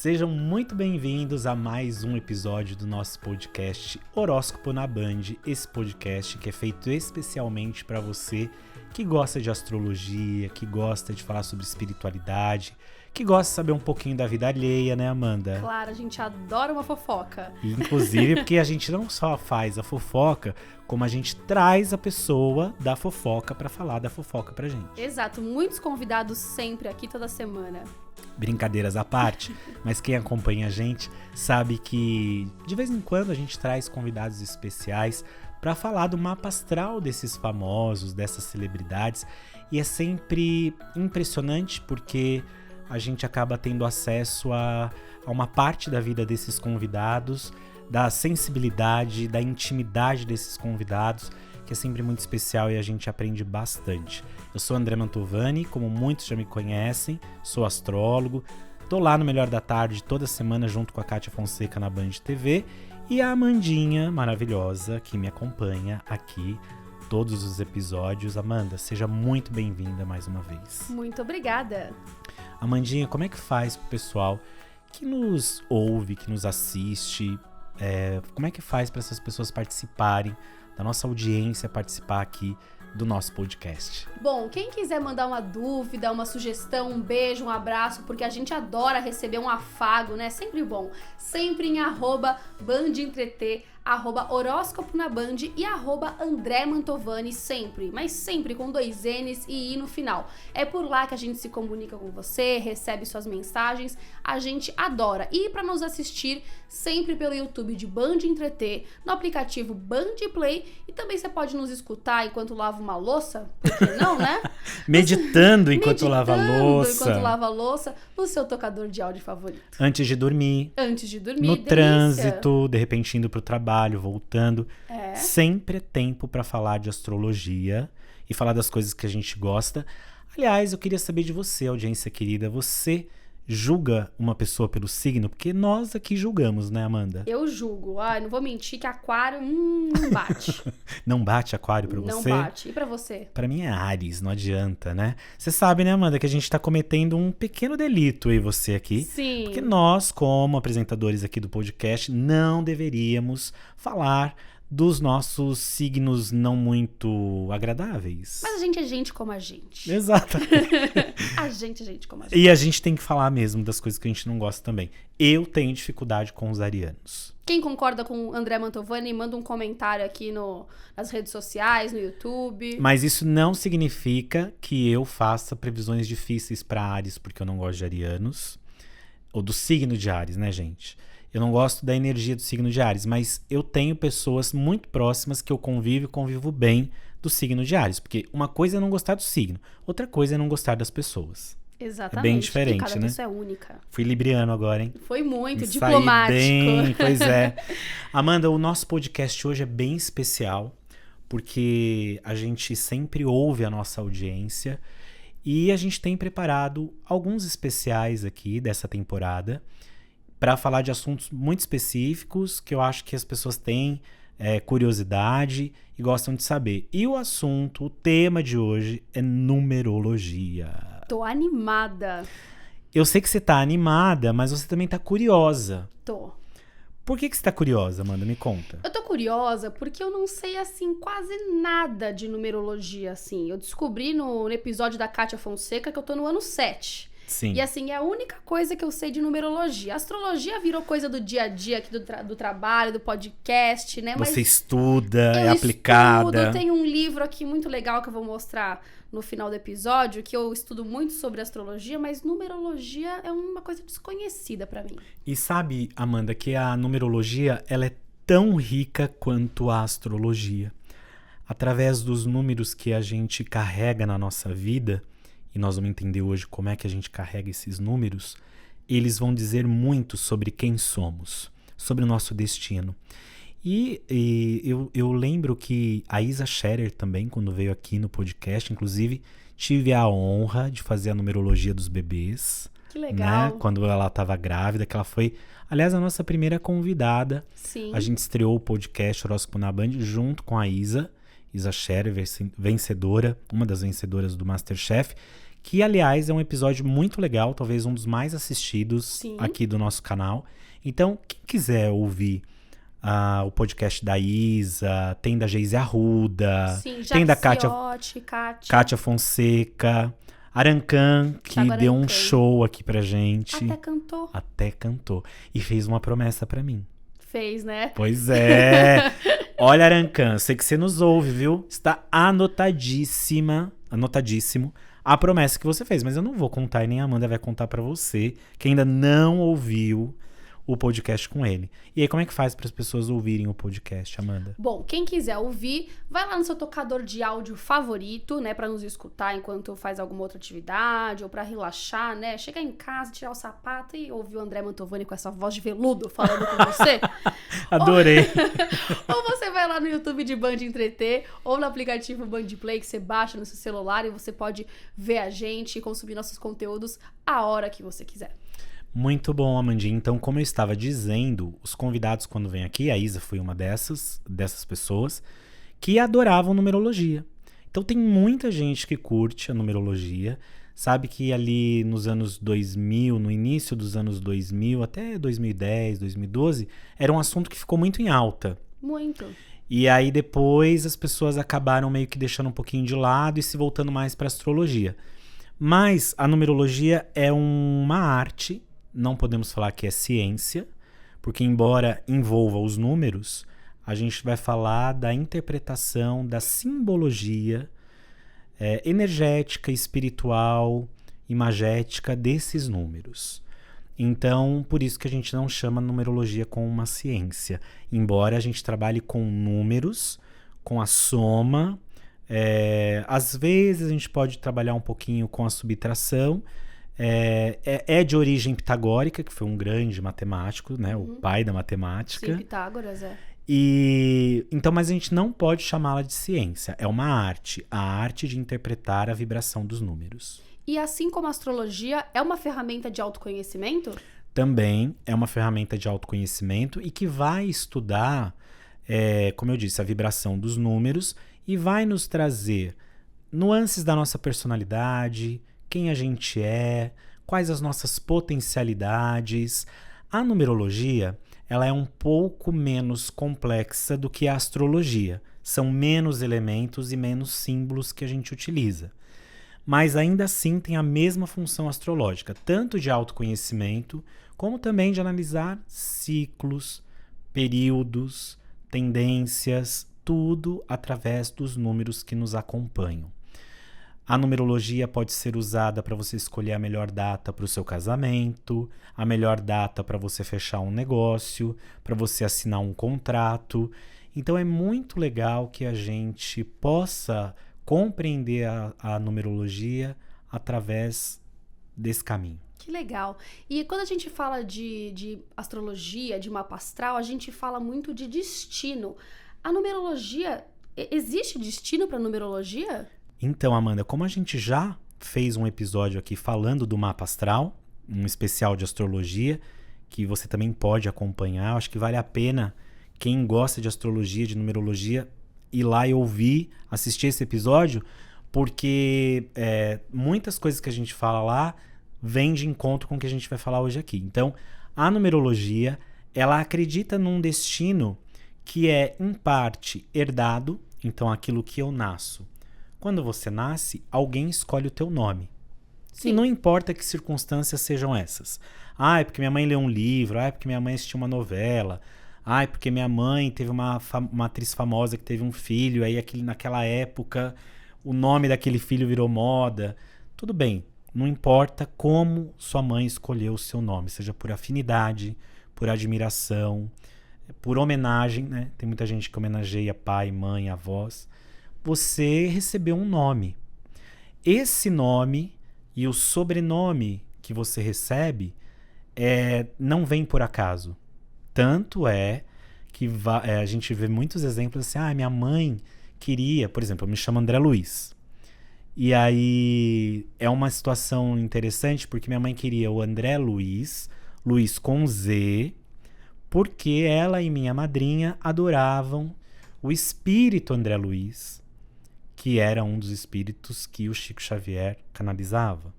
Sejam muito bem-vindos a mais um episódio do nosso podcast Horóscopo na Band. Esse podcast que é feito especialmente para você que gosta de astrologia, que gosta de falar sobre espiritualidade, que gosta de saber um pouquinho da vida alheia, né, Amanda? Claro, a gente adora uma fofoca. Inclusive porque a gente não só faz a fofoca, como a gente traz a pessoa da fofoca para falar da fofoca pra gente. Exato, muitos convidados sempre aqui toda semana. Brincadeiras à parte, mas quem acompanha a gente sabe que de vez em quando a gente traz convidados especiais para falar do mapa astral desses famosos, dessas celebridades, e é sempre impressionante porque a gente acaba tendo acesso a uma parte da vida desses convidados, da sensibilidade, da intimidade desses convidados, que é sempre muito especial e a gente aprende bastante. Eu sou André Mantovani, como muitos já me conhecem, sou astrólogo, tô lá no Melhor da Tarde toda semana junto com a Kátia Fonseca na Band TV e a Amandinha maravilhosa que me acompanha aqui todos os episódios. Amanda, seja muito bem-vinda mais uma vez. Muito obrigada. Amandinha, como é que faz pro pessoal que nos ouve, que nos assiste, como é que faz para essas pessoas participarem, da nossa audiência participar aqui do nosso podcast? Bom, quem quiser mandar uma dúvida, uma sugestão, um beijo, um abraço, porque a gente adora receber um afago, né? Sempre bom. Sempre em @bandentreter, @horóscopo na Band e @André Mantovani, sempre, mas sempre com 2 N's e I no final. É por lá que a gente se comunica com você, recebe suas mensagens, a gente adora. E para nos assistir, sempre pelo YouTube de Band Entreter, no aplicativo Band Play, e também você pode nos escutar enquanto lava uma louça, por que não, né? Meditando enquanto lava a louça, no seu tocador de áudio favorito. Antes de dormir. No delícia. Trânsito, de repente indo pro trabalho, voltando. Sempre é tempo para falar de astrologia e falar das coisas que a gente gosta. Aliás, eu queria saber de você, audiência querida. Você julga uma pessoa pelo signo? Porque nós aqui julgamos, né, Amanda? Eu julgo. Não vou mentir que aquário não bate. Não bate aquário pra você? Não bate. E pra você? Pra mim é Áries, não adianta, né? Você sabe, né, Amanda, que a gente tá cometendo um pequeno delito, eu e você aqui. Sim. Porque nós, como apresentadores aqui do podcast, não deveríamos falar dos nossos signos não muito agradáveis. Mas a gente é gente como a gente. Exato. A gente é gente como a gente. E a gente tem que falar mesmo das coisas que a gente não gosta também. Eu tenho dificuldade com os arianos. Quem concorda com o André Mantovani, manda um comentário aqui nas redes sociais, no YouTube. Mas isso não significa que eu faça previsões difíceis para Áries, porque eu não gosto de arianos. Ou do signo de Áries, né, gente? Eu não gosto da energia do signo de Áries, mas eu tenho pessoas muito próximas que eu convivo bem do signo de Áries. Porque uma coisa é não gostar do signo, outra coisa é não gostar das pessoas. Exatamente. É bem diferente, cada né? pessoa é única. Fui libriano agora, hein? Foi muito Me diplomático. saí bem, pois é. Amanda, o nosso podcast hoje é bem especial, porque a gente sempre ouve a nossa audiência e a gente tem preparado alguns especiais aqui dessa temporada para falar de assuntos muito específicos que eu acho que as pessoas têm curiosidade e gostam de saber. E o tema de hoje é numerologia. Tô animada. Eu sei que você tá animada, mas você também tá curiosa. Tô. Por que você tá curiosa, Amanda? Me conta. Eu tô curiosa porque eu não sei, assim, quase nada de numerologia, assim. Eu descobri no episódio da Kátia Fonseca que eu tô no ano 7. Sim. E assim, é a única coisa que eu sei de numerologia. A astrologia virou coisa do dia a dia aqui do trabalho, do podcast, né? Você Mas estuda, é aplicada. Tem um livro aqui muito legal que eu vou mostrar no final do episódio, que eu estudo muito sobre astrologia, mas numerologia é uma coisa desconhecida pra mim. E sabe, Amanda, que a numerologia, ela é tão rica quanto a astrologia. Através dos números que a gente carrega na nossa vida, e nós vamos entender hoje como é que a gente carrega esses números, eles vão dizer muito sobre quem somos, sobre o nosso destino. E eu lembro que a Isa Scherer também, quando veio aqui no podcast, inclusive, tive a honra de fazer a numerologia dos bebês. Que legal. Né? Quando ela estava grávida, que ela foi, aliás, a nossa primeira convidada. Sim. A gente estreou o podcast Horóscopo na Band junto com a Isa Scherer, vencedora, uma das vencedoras do MasterChef, que, aliás, é um episódio muito legal, talvez um dos mais assistidos Sim. aqui do nosso canal. Então, quem quiser ouvir o podcast da Isa, tem da Geise Arruda, Sim, tem da Kátia Fonseca, Arancan, que Thiago deu um Arancan. show aqui pra gente. Até cantou. E fez uma promessa pra mim. fez, né? Pois é. Olha, Arancan, sei que você nos ouve, viu? Está anotadíssimo a promessa que você fez. Mas eu não vou contar e nem a Amanda vai contar pra você, que ainda não ouviu o podcast com ele. E aí, como é que faz para as pessoas ouvirem o podcast, Amanda? Bom, quem quiser ouvir, vai lá no seu tocador de áudio favorito, né, pra nos escutar enquanto faz alguma outra atividade ou pra relaxar, né? Chegar em casa, tirar o sapato e ouvir o André Mantovani com essa voz de veludo falando com você. Adorei. Ou você vai lá no YouTube de Band Entreter ou no aplicativo Band Play que você baixa no seu celular e você pode ver a gente e consumir nossos conteúdos a hora que você quiser. Muito bom, Amandinha. Então, como eu estava dizendo, os convidados quando vêm aqui, a Isa foi uma dessas pessoas, que adoravam numerologia. Então, tem muita gente que curte a numerologia, sabe que ali nos anos 2000, no início dos anos 2000, até 2010, 2012, era um assunto que ficou muito em alta. Muito. E aí depois as pessoas acabaram meio que deixando um pouquinho de lado e se voltando mais para astrologia. Mas a numerologia é uma arte. Não podemos falar que é ciência, porque embora envolva os números, a gente vai falar da interpretação, da simbologia energética, espiritual, imagética desses números. Então, por isso que a gente não chama numerologia como uma ciência, embora a gente trabalhe com números, com a soma. Às vezes a gente pode trabalhar um pouquinho com a subtração. É de origem pitagórica, que foi um grande matemático, né? O pai da matemática. Sim, Pitágoras, Então, mas a gente não pode chamá-la de ciência. É uma arte, a arte de interpretar a vibração dos números. E assim como a astrologia é uma ferramenta de autoconhecimento? Também é uma ferramenta de autoconhecimento e que vai estudar, como eu disse, a vibração dos números e vai nos trazer nuances da nossa personalidade, quem a gente é, quais as nossas potencialidades. A numerologia, ela é um pouco menos complexa do que a astrologia. São menos elementos e menos símbolos que a gente utiliza. Mas ainda assim tem a mesma função astrológica, tanto de autoconhecimento, como também de analisar ciclos, períodos, tendências, tudo através dos números que nos acompanham. A numerologia pode ser usada para você escolher a melhor data para o seu casamento, a melhor data para você fechar um negócio, para você assinar um contrato. Então é muito legal que a gente possa compreender a numerologia através desse caminho. Que legal. E quando a gente fala de astrologia, de mapa astral, a gente fala muito de destino. A numerologia, existe destino para numerologia? Então, Amanda, como a gente já fez um episódio aqui falando do mapa astral, um especial de astrologia, que você também pode acompanhar, acho que vale a pena quem gosta de astrologia, de numerologia, ir lá e ouvir, assistir esse episódio, porque muitas coisas que a gente fala lá vêm de encontro com o que a gente vai falar hoje aqui. Então, a numerologia, ela acredita num destino que é, em parte, herdado, então aquilo que eu nasço. Quando você nasce, alguém escolhe o teu nome. Sim. E não importa que circunstâncias sejam essas. É porque minha mãe leu um livro, é porque minha mãe assistiu uma novela, é porque minha mãe teve uma atriz famosa que teve um filho, aí naquela época o nome daquele filho virou moda. Tudo bem, não importa como sua mãe escolheu o seu nome, seja por afinidade, por admiração, por homenagem, né? Tem muita gente que homenageia pai, mãe, avós. Você recebeu um nome. Esse nome e o sobrenome que você recebe não vem por acaso. Tanto é que a gente vê muitos exemplos assim, minha mãe queria, por exemplo, eu me chamo André Luiz. E aí é uma situação interessante porque minha mãe queria o André Luiz, Luiz com Z, porque ela e minha madrinha adoravam o espírito André Luiz, que era um dos espíritos que o Chico Xavier canalizava.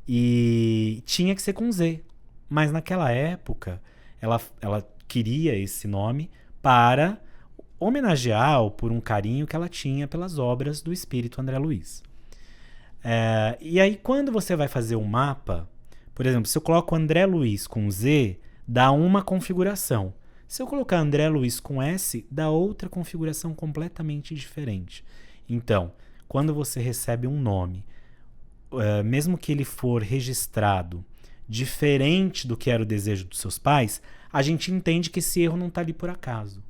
E tinha que ser com Z. Mas naquela época, ela queria esse nome para homenagear ou por um carinho que ela tinha pelas obras do espírito André Luiz. E aí, quando você vai fazer um mapa, por exemplo, se eu coloco André Luiz com Z, dá uma configuração. Se eu colocar André Luiz com S, dá outra configuração completamente diferente. Então, quando você recebe um nome, mesmo que ele for registrado diferente do que era o desejo dos seus pais, a gente entende que esse erro não está ali por acaso.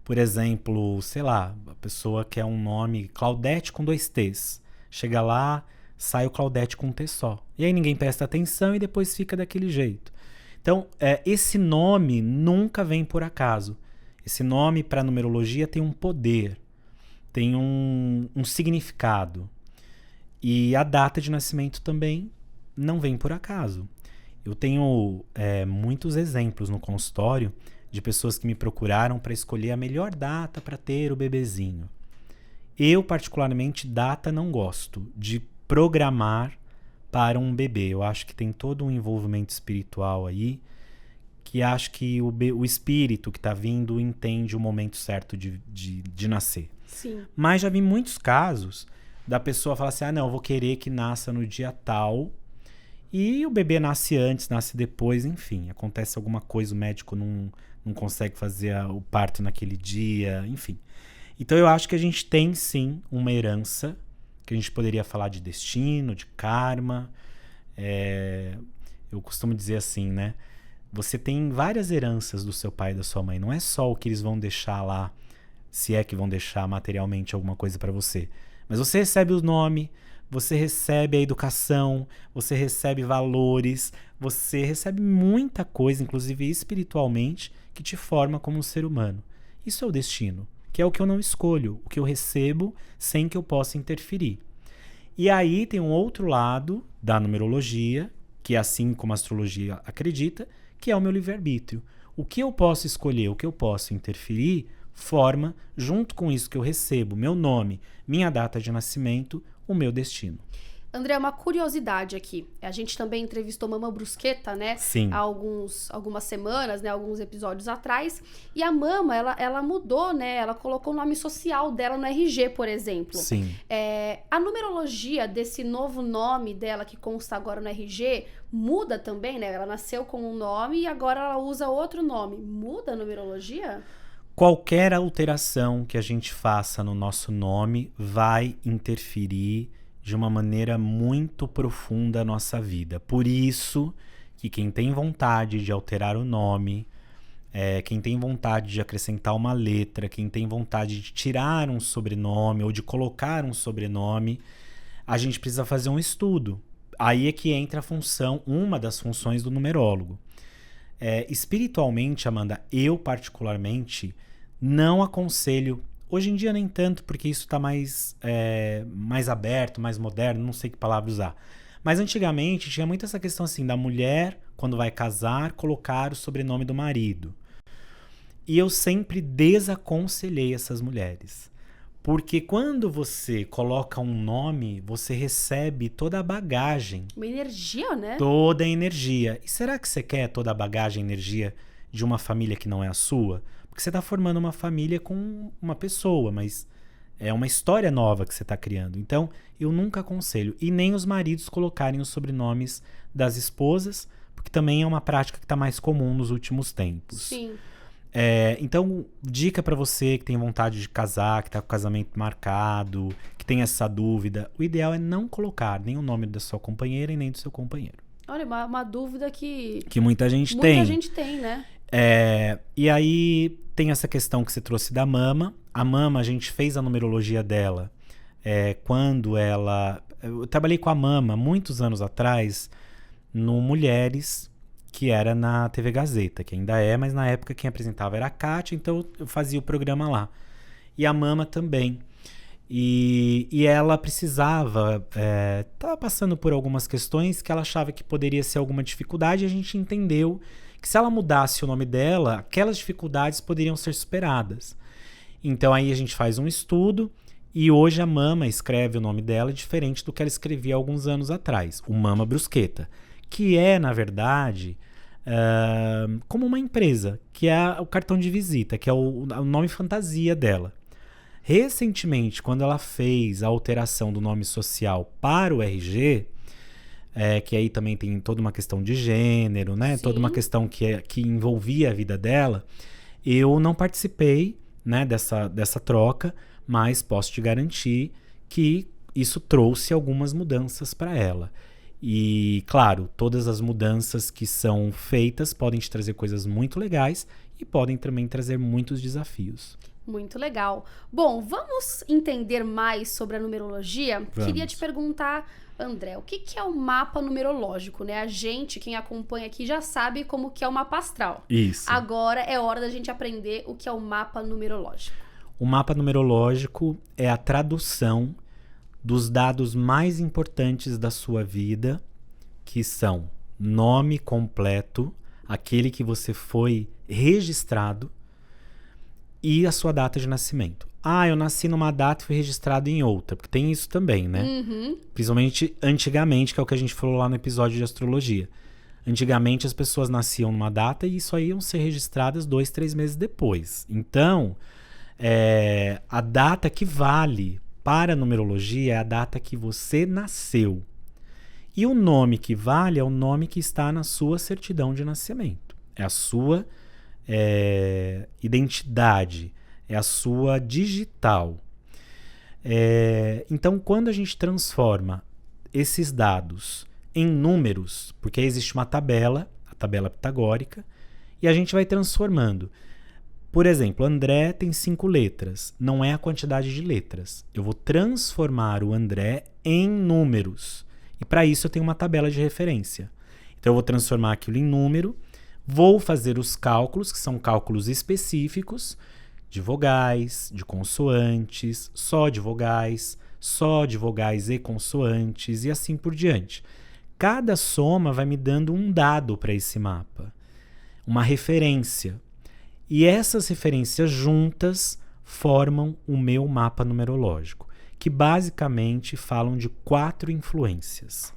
Por exemplo, sei lá, a pessoa quer um nome Claudete com 2 T's. Chega lá, sai o Claudete com um T só. E aí ninguém presta atenção e depois fica daquele jeito. Então, esse nome nunca vem por acaso. Esse nome, para a numerologia, tem um poder, tem um significado. E a data de nascimento também não vem por acaso. Eu tenho muitos exemplos no consultório de pessoas que me procuraram para escolher a melhor data para ter o bebezinho. Eu, particularmente, data não gosto de programar para um bebê. Eu acho que tem todo um envolvimento espiritual aí, que acho que o espírito que está vindo entende o momento certo de nascer. Sim. Mas já vi muitos casos da pessoa falar assim, não, eu vou querer que nasça no dia tal, e o bebê nasce antes, nasce depois, enfim, acontece alguma coisa, o médico não consegue fazer o parto naquele dia, enfim. Então eu acho que a gente tem sim uma herança, que a gente poderia falar de destino, de karma. Eu costumo dizer assim, né? Você tem várias heranças do seu pai e da sua mãe, não é só o que eles vão deixar lá, se é que vão deixar materialmente alguma coisa para você. Mas você recebe o nome, você recebe a educação, você recebe valores, você recebe muita coisa, inclusive espiritualmente, que te forma como um ser humano. Isso é o destino, que é o que eu não escolho, o que eu recebo sem que eu possa interferir. E aí tem um outro lado da numerologia, que é assim como a astrologia acredita, que é o meu livre-arbítrio. O que eu posso escolher, o que eu posso interferir, forma, junto com isso que eu recebo, meu nome, minha data de nascimento, o meu destino. André, uma curiosidade aqui. A gente também entrevistou Mama Brusqueta, né? Sim. Há algumas semanas, né? Alguns episódios atrás. E a Mama, ela mudou, né? Ela colocou o nome social dela no RG, por exemplo. Sim. A numerologia desse novo nome dela, que consta agora no RG, muda também, né? Ela nasceu com um nome e agora ela usa outro nome. Muda a numerologia? Qualquer alteração que a gente faça no nosso nome vai interferir de uma maneira muito profunda a nossa vida. Por isso que quem tem vontade de alterar o nome, quem tem vontade de acrescentar uma letra, quem tem vontade de tirar um sobrenome ou de colocar um sobrenome, a gente precisa fazer um estudo. Aí é que entra a função, uma das funções do numerólogo. Espiritualmente, Amanda, eu particularmente não aconselho. Hoje em dia nem tanto, porque isso está mais aberto, mais moderno, não sei que palavra usar. Mas antigamente tinha muito essa questão assim, da mulher, quando vai casar, colocar o sobrenome do marido. E eu sempre desaconselhei essas mulheres. Porque quando você coloca um nome, você recebe toda a bagagem. Uma energia, né? Toda a energia. E será que você quer toda a bagagem, energia de uma família que não é a sua? Porque você está formando uma família com uma pessoa, mas é uma história nova que você está criando. Então, eu nunca aconselho. E nem os maridos colocarem os sobrenomes das esposas, porque também é uma prática que está mais comum nos últimos tempos. Sim. Então, dica para você que tem vontade de casar, que está com o casamento marcado, que tem essa dúvida, o ideal é não colocar nem o nome da sua companheira e nem do seu companheiro. Olha, uma dúvida que muita gente tem. Muita gente tem, né? E aí tem essa questão que você trouxe da Mama. A Mama, a gente fez a numerologia dela quando ela... Eu trabalhei com a Mama muitos anos atrás no Mulheres, que era na TV Gazeta, que ainda é, mas na época quem apresentava era a Kátia, então eu fazia o programa lá. E a Mama também. E ela precisava, estava passando por algumas questões que ela achava que poderia ser alguma dificuldade, e a gente entendeu que se ela mudasse o nome dela, aquelas dificuldades poderiam ser superadas. Então aí a gente faz um estudo E hoje a Mama escreve o nome dela diferente do que ela escrevia há alguns anos atrás, o Mama Brusqueta, que é, na verdade, como uma empresa, que é o cartão de visita, que é o nome fantasia dela. Recentemente, quando ela fez a alteração do nome social para o RG, que aí também tem toda uma questão de gênero, né? Toda uma questão que envolvia a vida dela, eu não participei, né, dessa troca, mas posso te garantir que isso trouxe algumas mudanças para ela. E, claro, todas as mudanças que são feitas podem te trazer coisas muito legais e podem também trazer muitos desafios. Muito legal. Bom, vamos entender mais sobre a numerologia? Vamos. Queria te perguntar, André, o que é o mapa numerológico, né? A gente, quem acompanha aqui, já sabe como que é o mapa astral. Isso. Agora é hora da gente aprender o que é o mapa numerológico. O mapa numerológico é a tradução dos dados mais importantes da sua vida, que são nome completo, aquele que você foi registrado, e a sua data de nascimento. Eu nasci numa data e fui registrado em outra, porque tem isso também, né? Principalmente antigamente, que é o que a gente falou lá no episódio de astrologia. Antigamente as pessoas nasciam numa data e só iam ser registradas 2, 3 meses depois. Então, a data que vale para a numerologia é a data que você nasceu. E o nome que vale é o nome que está na sua certidão de nascimento. É a sua identidade, é a sua digital. Então, quando a gente transforma esses dados em números, porque existe uma tabela, a tabela pitagórica, e a gente vai transformando. Por exemplo, André tem 5 letras, não é a quantidade de letras. Eu vou transformar o André em números. E para isso eu tenho uma tabela de referência. Então eu vou transformar aquilo em número, vou fazer os cálculos, que são cálculos específicos, de vogais, de consoantes, só de vogais e consoantes e assim por diante. Cada soma vai me dando um dado para esse mapa, uma referência. E essas referências juntas formam o meu mapa numerológico, que basicamente falam de 4 influências.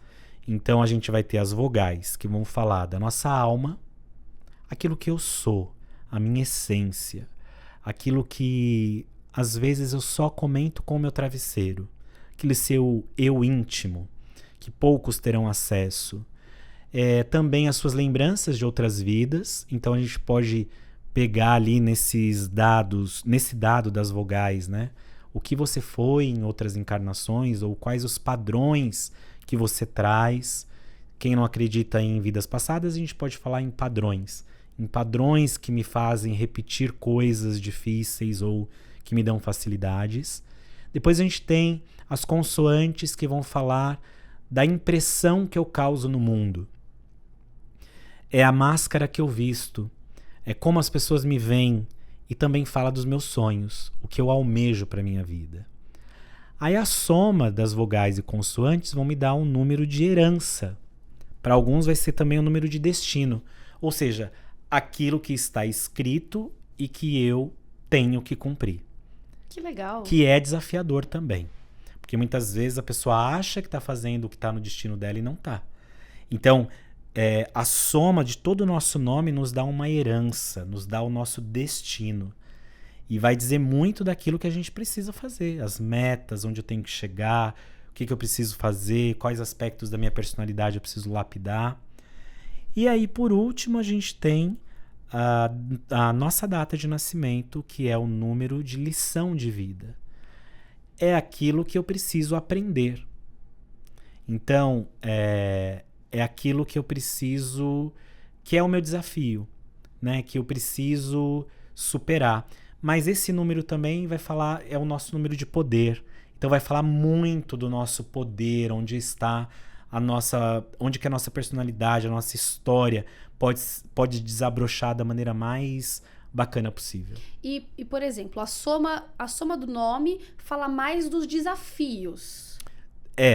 Então a gente vai ter as vogais, que vão falar da nossa alma, aquilo que eu sou, a minha essência, aquilo que às vezes eu só comento com o meu travesseiro, aquele seu eu íntimo, que poucos terão acesso. Também as suas lembranças de outras vidas, então a gente pode pegar ali nesse dado das vogais, né? O que você foi em outras encarnações, ou quais os padrões que você traz. Quem não acredita em vidas passadas, a gente pode falar em padrões que me fazem repetir coisas difíceis ou que me dão facilidades. Depois a gente tem as consoantes, que vão falar da impressão que eu causo no mundo. É a máscara que eu visto, é como as pessoas me veem, e também fala dos meus sonhos, o que eu almejo para minha vida. Aí a soma das vogais e consoantes vão me dar um número de herança. Para alguns vai ser também um número de destino, ou seja, aquilo que está escrito e que eu tenho que cumprir. Que legal. Que é desafiador também. Porque muitas vezes a pessoa acha que está fazendo o que está no destino dela e não está. Então, a soma de todo o nosso nome nos dá uma herança, nos dá o nosso destino. E vai dizer muito daquilo que a gente precisa fazer. As metas, onde eu tenho que chegar, o que eu preciso fazer, quais aspectos da minha personalidade eu preciso lapidar. E aí, por último, a gente tem a nossa data de nascimento, que é o número de lição de vida. É aquilo que eu preciso aprender. Então, é aquilo que eu preciso, que é o meu desafio, né? Que eu preciso superar. Mas esse número também vai falar, é o nosso número de poder. Então vai falar muito do nosso poder, onde está onde que a nossa personalidade, a nossa história pode desabrochar da maneira mais bacana possível. E por exemplo, a soma do nome fala mais dos desafios.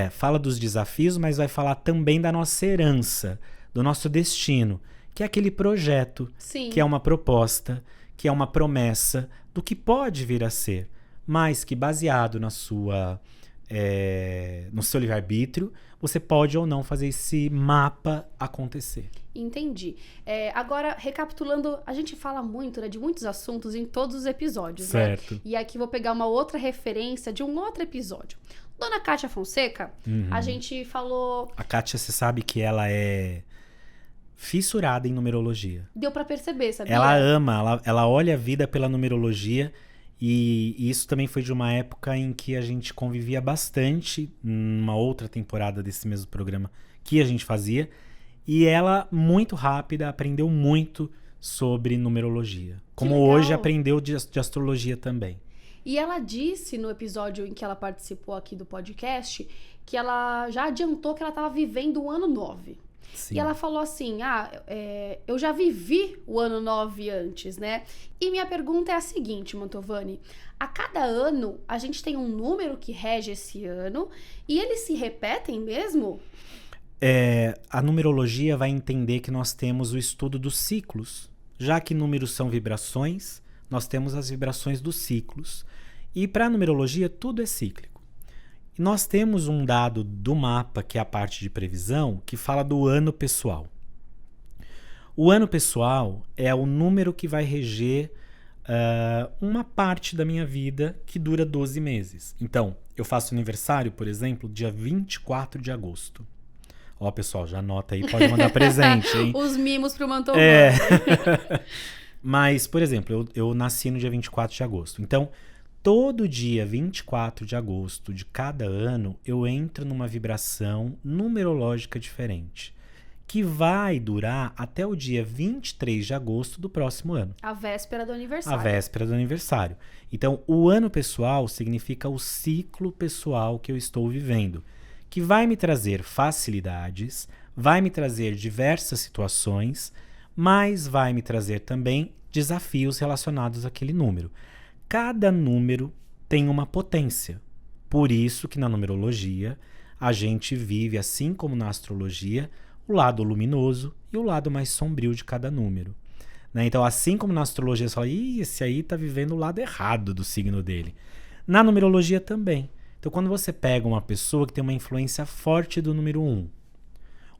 Fala dos desafios, mas vai falar também da nossa herança, do nosso destino, que é aquele projeto, Sim. que é uma proposta, que é uma promessa do que pode vir a ser. mas que baseado no seu livre-arbítrio, você pode ou não fazer esse mapa acontecer. Entendi. Agora, recapitulando, a gente fala muito, né, de muitos assuntos em todos os episódios, certo. Né? E aqui vou pegar uma outra referência de um outro episódio. Dona Kátia Fonseca, a gente falou... A Kátia, você sabe que ela é fissurada em numerologia. Deu pra perceber, sabia? Ela ama, ela olha a vida pela numerologia. E isso também foi de uma época em que a gente convivia bastante, numa outra temporada desse mesmo programa que a gente fazia, e ela, muito rápida, aprendeu muito sobre numerologia. Como hoje aprendeu de astrologia também. E ela disse no episódio em que ela participou aqui do podcast que ela já adiantou que ela estava vivendo o ano 9. Sim. E ela falou assim, eu já vivi o ano 9 antes, né? E minha pergunta é a seguinte, Mantovani. A cada ano, a gente tem um número que rege esse ano e eles se repetem mesmo? A numerologia vai entender que nós temos o estudo dos ciclos. Já que números são vibrações, nós temos as vibrações dos ciclos. E para a numerologia, tudo é cíclico. E nós temos um dado do mapa, que é a parte de previsão, que fala do ano pessoal. O ano pessoal é o número que vai reger uma parte da minha vida que dura 12 meses. Então, eu faço aniversário, por exemplo, dia 24 de agosto. Ó, pessoal, já anota aí, pode mandar presente, hein? Os mimos pro Mantovani. Mas, por exemplo, eu nasci no dia 24 de agosto. Então, todo dia 24 de agosto de cada ano, eu entro numa vibração numerológica diferente, que vai durar até o dia 23 de agosto do próximo ano. A véspera do aniversário. A véspera do aniversário. Então, o ano pessoal significa o ciclo pessoal que eu estou vivendo, que vai me trazer facilidades, vai me trazer diversas situações, mas vai me trazer também desafios relacionados àquele número. Cada número tem uma potência. Por isso que na numerologia a gente vive, assim como na astrologia, o lado luminoso e o lado mais sombrio de cada número. Né? Então, assim como na astrologia você fala, esse aí está vivendo o lado errado do signo dele. Na numerologia também. Então, quando você pega uma pessoa que tem uma influência forte do número 1,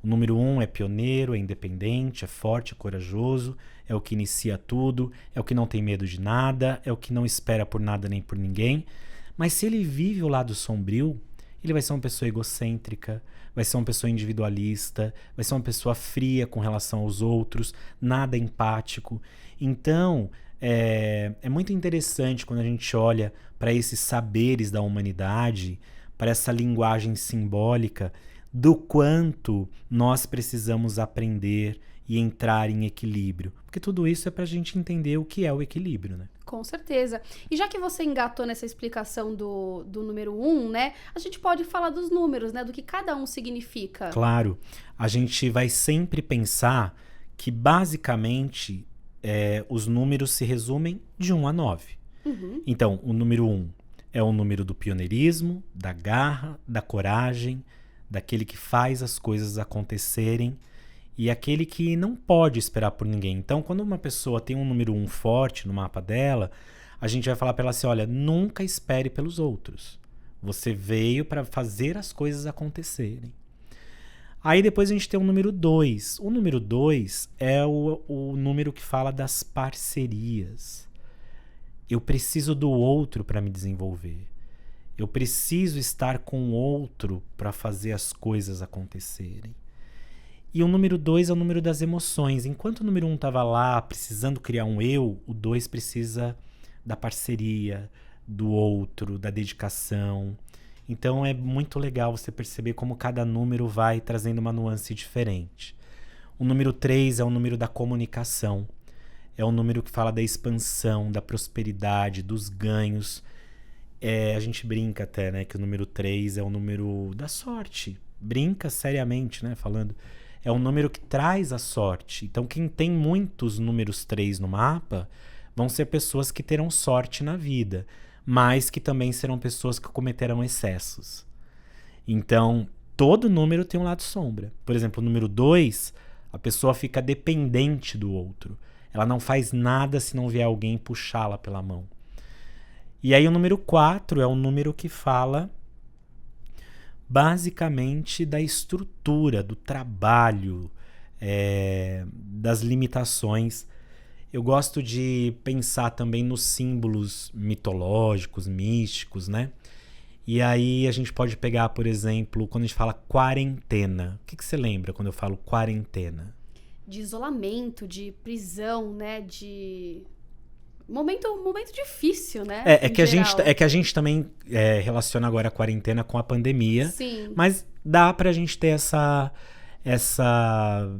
o número 1 é pioneiro, é independente, é forte, é corajoso, é o que inicia tudo, é o que não tem medo de nada, é o que não espera por nada nem por ninguém. Mas se ele vive o lado sombrio, ele vai ser uma pessoa egocêntrica, vai ser uma pessoa individualista, vai ser uma pessoa fria com relação aos outros, nada empático. Então, é muito interessante quando a gente olha para esses saberes da humanidade, para essa linguagem simbólica, do quanto nós precisamos aprender e entrar em equilíbrio. Porque tudo isso é para a gente entender o que é o equilíbrio, né? Com certeza. E já que você engatou nessa explicação do número 1, né? A gente pode falar dos números, né? Do que cada um significa. Claro. A gente vai sempre pensar que, basicamente, os números se resumem de 1 a 9. Uhum. Então, o número 1 é o número do pioneirismo, da garra, da coragem, daquele que faz as coisas acontecerem e aquele que não pode esperar por ninguém. Então, quando uma pessoa tem um número 1 forte no mapa dela, a gente vai falar para ela assim, olha, nunca espere pelos outros. Você veio para fazer as coisas acontecerem. Aí depois a gente tem o número 2. O número 2 é o número que fala das parcerias. Eu preciso do outro para me desenvolver. Eu preciso estar com o outro para fazer as coisas acontecerem. E o número 2 é o número das emoções. Enquanto o número 1 estava lá precisando criar um eu, o 2 precisa da parceria, do outro, da dedicação. Então é muito legal você perceber como cada número vai trazendo uma nuance diferente. O número 3 é o número da comunicação. É o número que fala da expansão, da prosperidade, dos ganhos. A gente brinca até, né, que o número 3 é o número da sorte. Brinca seriamente, né, falando. É um número que traz a sorte. Então, quem tem muitos números 3 no mapa vão ser pessoas que terão sorte na vida, mas que também serão pessoas que cometerão excessos. Então, todo número tem um lado sombra. Por exemplo, o número 2, a pessoa fica dependente do outro. Ela não faz nada se não vier alguém puxá-la pela mão. E aí o número 4 é um número que fala basicamente da estrutura, do trabalho, das limitações. Eu gosto de pensar também nos símbolos mitológicos, místicos, né? E aí a gente pode pegar, por exemplo, quando a gente fala quarentena. O que você lembra quando eu falo quarentena? De isolamento, de prisão, né? De momento difícil, né? É que a gente também relaciona agora a quarentena com a pandemia. Sim. Mas dá pra gente ter essa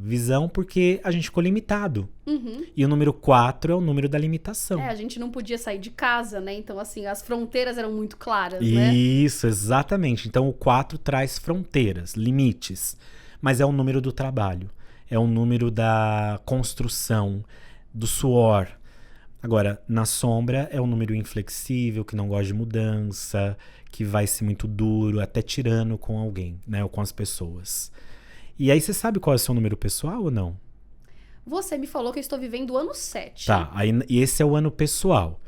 visão porque a gente ficou limitado. Uhum. E o número 4 é o número da limitação. A gente não podia sair de casa, né? Então, assim, as fronteiras eram muito claras, né? Isso, exatamente. Então, o 4 traz fronteiras, limites. Mas é o número do trabalho. É o número da construção, do suor. Agora, na sombra, é um número inflexível, que não gosta de mudança, que vai ser muito duro, até tirano com alguém, né? Ou com as pessoas. E aí, você sabe qual é o seu número pessoal ou não? Você me falou que eu estou vivendo o ano 7. Tá, e esse é o ano pessoal.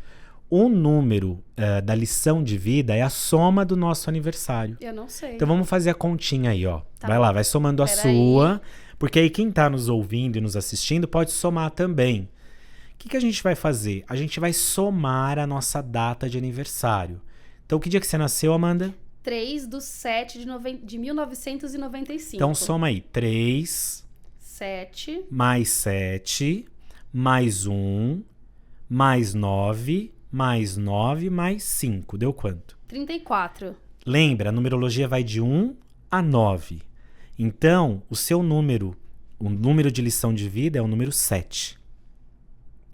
O número da lição de vida é a soma do nosso aniversário. Eu não sei. Então vamos fazer a continha aí, ó. Tá vai bom. lá, vai somando a sua. Porque aí quem tá nos ouvindo e nos assistindo pode somar também. O que a gente vai fazer? A gente vai somar a nossa data de aniversário. Então que dia que você nasceu, Amanda? 3/7 de 1995. Então soma aí. 3... 7. Mais 7, mais 1, mais 9, mais 9, mais 5. Deu quanto? 34. Lembra, a numerologia vai de 1 a 9. Então, o seu número, o número de lição de vida é o número 7.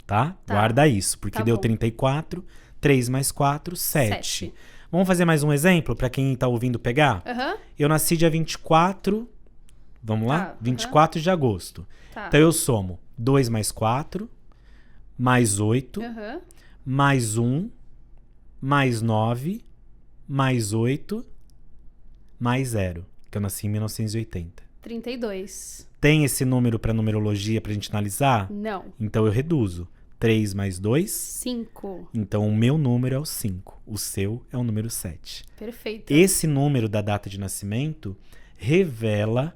Tá? Guarda isso, porque Tá deu bom. 34, 3 mais 4, 7. 7. Vamos fazer mais um exemplo para quem tá ouvindo pegar? Aham. Eu nasci dia 24... Vamos lá? Tá, 24 de agosto. Tá. Então eu somo 2 mais 4, mais 8, Aham. mais 1, mais 9, mais 8, mais 0. Que eu nasci em 1980. 32. Tem esse número para numerologia pra gente analisar? Não. Então eu reduzo. 3 mais 2. 5. Então o meu número é o 5. O seu é o número 7. Perfeito. Esse número da data de nascimento revela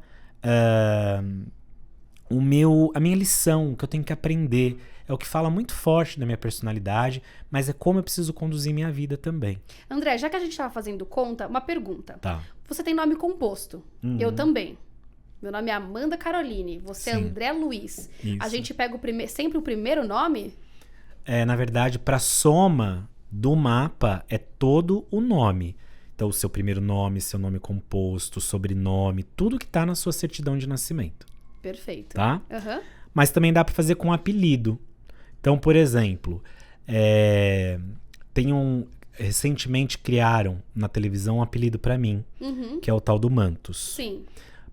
a minha lição, o que eu tenho que aprender. É o que fala muito forte da minha personalidade, mas é como eu preciso conduzir minha vida também. André, já que a gente estava fazendo conta, uma pergunta. Tá. Você tem nome composto. Uhum. Eu também. Meu nome é Amanda Caroline. Você é Sim. André Luiz. Isso. A gente pega sempre o primeiro nome? Na verdade, para soma do mapa é todo o nome. Então, o seu primeiro nome, seu nome composto, sobrenome, tudo que tá na sua certidão de nascimento. Perfeito. Tá? Aham. Mas também dá para fazer com apelido. Então, por exemplo, recentemente criaram na televisão um apelido para mim, Uhum. que é o tal do Mantos. Sim.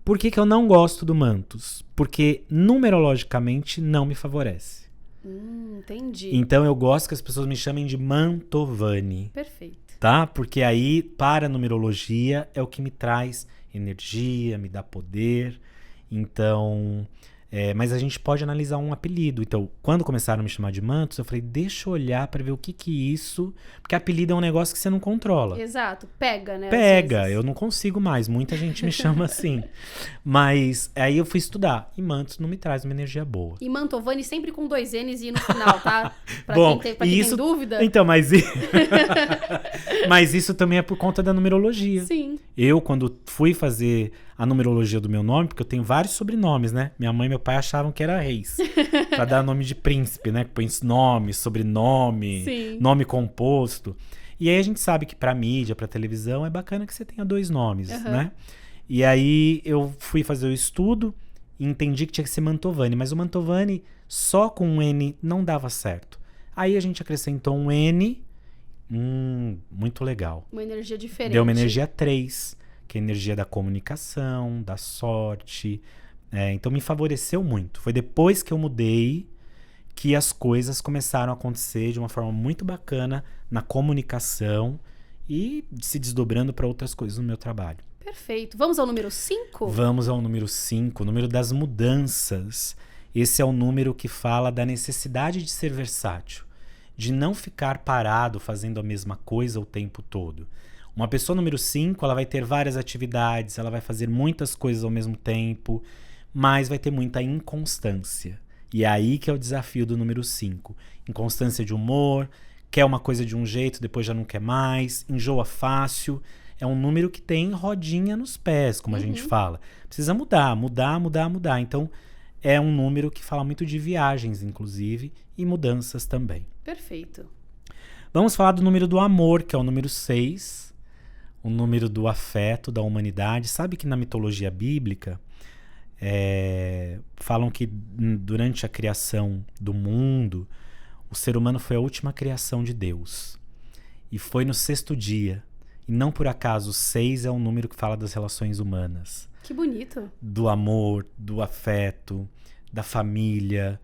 Por que eu não gosto do Mantos? Porque numerologicamente não me favorece. Entendi. Então eu gosto que as pessoas me chamem de Mantovani. Perfeito. Tá? Porque aí, para a numerologia, é o que me traz energia, me dá poder. Então, mas a gente pode analisar um apelido. Então, quando começaram a me chamar de Mantos, eu falei, deixa eu olhar para ver o que é isso. Porque apelido é um negócio que você não controla. Exato. Pega, né? às Pega, vezes. eu não consigo mais. Muita gente me chama assim. Mas aí eu fui estudar. E Mantos não me traz uma energia boa. E Mantovani sempre com 2 N's e no final, tá? Pra Bom, quem tem dúvida. Então, mas isso também é por conta da numerologia. Sim. Eu, quando fui fazer a numerologia do meu nome, porque eu tenho vários sobrenomes, né? Minha mãe e meu pai achavam que era Reis. Pra dar nome de príncipe, né? Põe nome, sobrenome, Sim. nome composto. E aí a gente sabe que pra mídia, pra televisão, é bacana que você tenha 2 nomes, né? E aí eu fui fazer o estudo e entendi que tinha que ser Mantovani. Mas o Mantovani só com um N não dava certo. Aí a gente acrescentou um N. Muito legal. Uma energia diferente. Deu uma energia 3, que é a energia da comunicação, da sorte. Então me favoreceu muito. Foi depois que eu mudei que as coisas começaram a acontecer de uma forma muito bacana na comunicação e se desdobrando para outras coisas no meu trabalho. Perfeito. Vamos ao número 5? Vamos ao número 5, o número das mudanças. Esse é o número que fala da necessidade de ser versátil. de não ficar parado fazendo a mesma coisa o tempo todo. Uma pessoa número 5, ela vai ter várias atividades, ela vai fazer muitas coisas ao mesmo tempo, mas vai ter muita inconstância. E é aí que é o desafio do número 5. Inconstância de humor, quer uma coisa de um jeito, depois já não quer mais, enjoa fácil. É um número que tem rodinha nos pés, como a gente fala. Precisa mudar. Então, é um número que fala muito de viagens, inclusive, e mudanças também. Perfeito. Vamos falar do número do amor, que é o número 6. O número do afeto, da humanidade. Sabe que na mitologia bíblica, falam que durante a criação do mundo, o ser humano foi a última criação de Deus. E foi no 6º dia. E não por acaso, 6 é um número que fala das relações humanas. Que bonito. Do amor, do afeto, da família,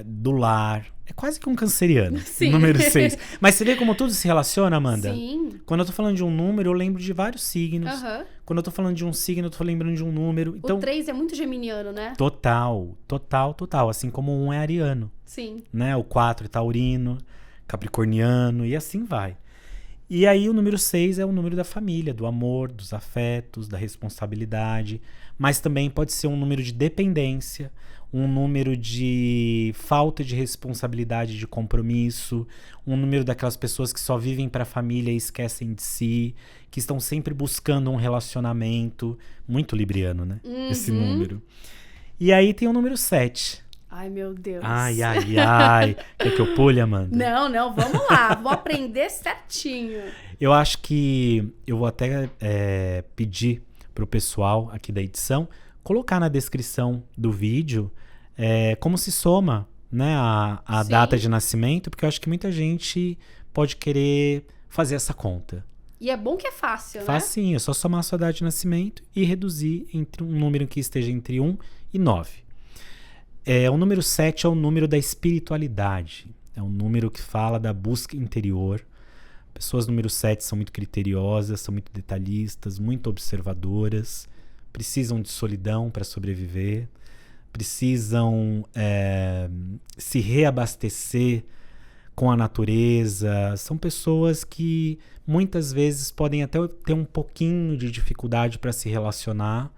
do lar. É quase que um canceriano, número 6. Mas você vê como tudo se relaciona, Amanda? Sim. Quando eu tô falando de um número, eu lembro de vários signos. Quando eu tô falando de um signo, eu tô lembrando de um número. Então, o 3 é muito geminiano, né? Total. Assim como o 1 é ariano. Sim. Né? O 4 é taurino, capricorniano e assim vai. E aí o número 6 é o número da família, do amor, dos afetos, da responsabilidade. Mas também pode ser um número de dependência, um número de falta de responsabilidade, de compromisso, um número daquelas pessoas que só vivem para a família e esquecem de si, que estão sempre buscando um relacionamento. Muito libriano, né? Esse número. E aí tem o número 7. Ai, meu Deus. Ai. Quer que eu pule, Amanda? Não, vamos lá. Vou aprender certinho. Eu acho que eu vou até pedir pro pessoal aqui da edição colocar na descrição do vídeo como se soma, né, a data de nascimento, porque eu acho que muita gente pode querer fazer essa conta. E é bom que é fácil, né? Facinho, é só somar a sua data de nascimento e reduzir entre um número que esteja entre 1 e 9. O número 7 é o número da espiritualidade. É um número que fala da busca interior. Pessoas número 7 são muito criteriosas, são muito detalhistas, muito observadoras, precisam de solidão para sobreviver, precisam se reabastecer com a natureza. São pessoas que muitas vezes podem até ter um pouquinho de dificuldade para se relacionar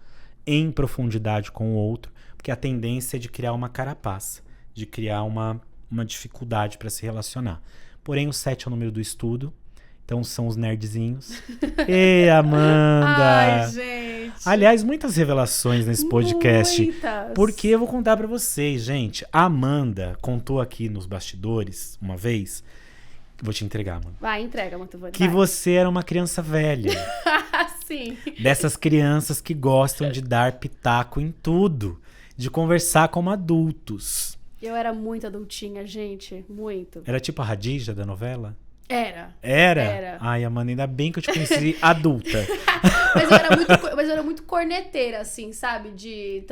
em profundidade com o outro, porque a tendência é de criar uma carapaça, de criar uma dificuldade para se relacionar. Porém, o 7 é o número do estudo, então são os nerdzinhos. Ê, Amanda! Ai, gente! Aliás, muitas revelações nesse podcast. Muitas! Porque eu vou contar para vocês, gente. A Amanda contou aqui nos bastidores, uma vez. Vou te entregar, mano. Vai, entrega, Mantovani. Que você era uma criança velha. Sim. Dessas crianças que gostam de dar pitaco em tudo. De conversar como adultos. Eu era muito adultinha, gente. Muito. Era tipo a Radija da novela? Era? Ai, Amanda, ainda bem que eu te conheci adulta. mas eu era muito corneteira, assim, sabe? De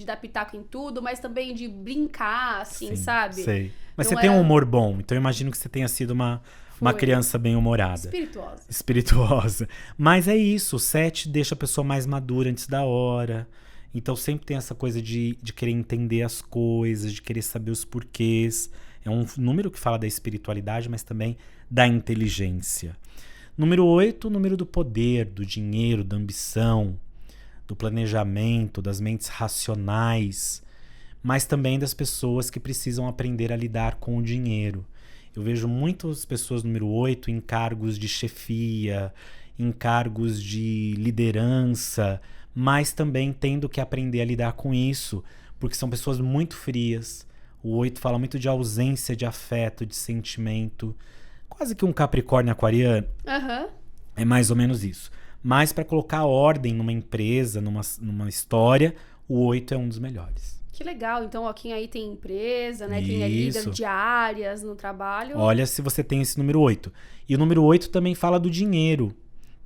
dar pitaco em tudo, mas também de brincar, assim, Sim, sabe? Sei. Mas Não você tem um humor bom, então eu imagino que você tenha sido uma criança bem-humorada. Espirituosa. Mas é isso, o 7 deixa a pessoa mais madura antes da hora. Então sempre tem essa coisa de querer entender as coisas, de querer saber os porquês. É um número que fala da espiritualidade, mas também da inteligência. Número 8, o número do poder, do dinheiro, da ambição, do planejamento, das mentes racionais, mas também das pessoas que precisam aprender a lidar com o dinheiro. Eu vejo muitas pessoas número 8 em cargos de chefia, em cargos de liderança, mas também tendo que aprender a lidar com isso, porque são pessoas muito frias. O 8 fala muito de ausência de afeto, de sentimento. Quase que um Capricórnio aquariano. É mais ou menos isso. Mas para colocar ordem numa empresa, numa história, o 8 é um dos melhores. Que legal. Então, ó, quem aí tem empresa, né? Quem é líder de áreas no trabalho. Olha se você tem esse número 8. E o número 8 também fala do dinheiro.